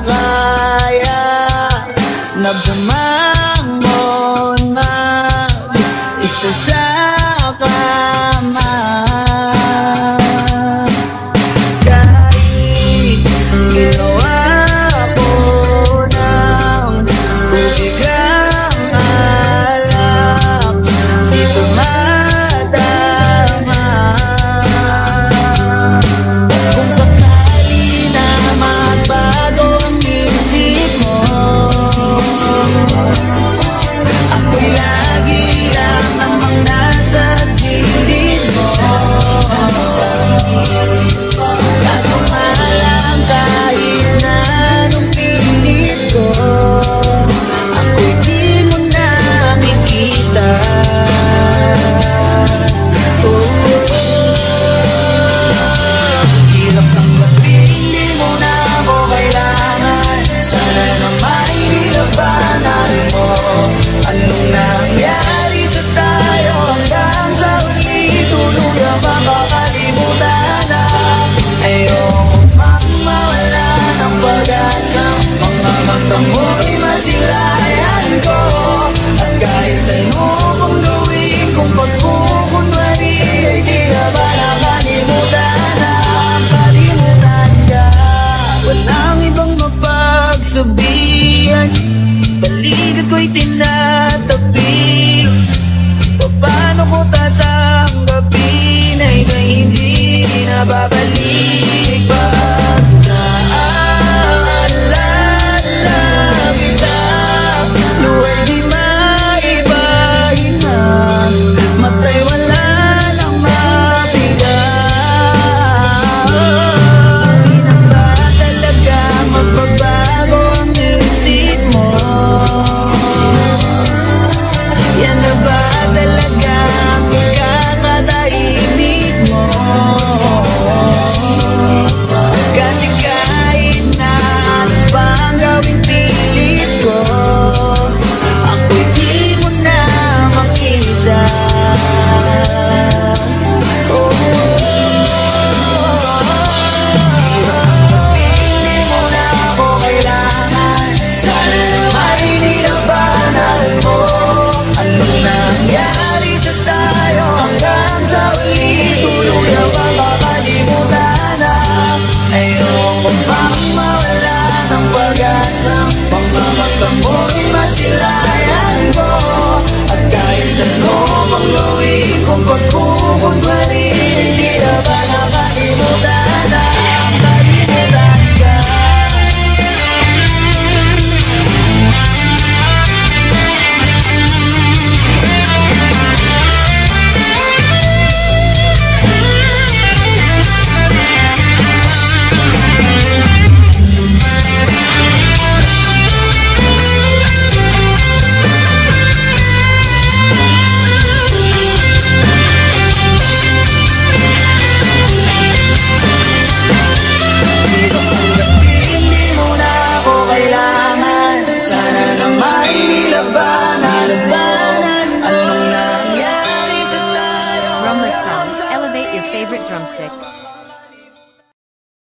Kinakaya nabdamang mo na isa sa kama, kahit ginawa ko ng ubigang alak, di tumatama. Kung sakali na magbago ang isip mo, ako'y lagi lang namang nasa gilid mo. Kaso nga lang kahit na anong pilit ko, ako'y di mo nakikita. Hirap tanggapin, di mo na ako kailangan. Sana naman nilabanan mo. Anong nangyari sa tayo hanggang sa huli? Tuluyan ba makakalimutan na? Ayoko pang mawala ng pag-asa. Mga mata mo'y masilayan ko. At kahit ano kung gawin kong pagkukunwari, ay di na ba nakalimutan na? Kalimutan ka, walang ibang mapagsabihan. Balikat ko'y tinatabi. Paano ko tatanggapin ay may hindi na babalik? Pag naaalala kita, luway di maibahin na. Matay wala nang mabigat. Di na ba talaga magbabago ang isip mo? Yan na ba talaga ang ikakatahimik mo? Kasi kahit na ano pang gawin pilit ko, ako'y di mo na makita. Hindi mo na ako kailangan. Sana naman nilabanan mo. Anong nangyari sa tayo hanggang sa huli? Tuluyan ba makakalimutan na? Ayoko pang mawala ng pag-asa. Mga mata mo'y masilayan ko. At kahit ano mang gawin kung pagkukunwari, hindi na ba nakalimutan na? Kalimutan ka. Hindi mo na ako kailangan. Sana naman nilabanan. Anong nangyari sa tayo? Drumless sounds. Elevate your favorite drumstick.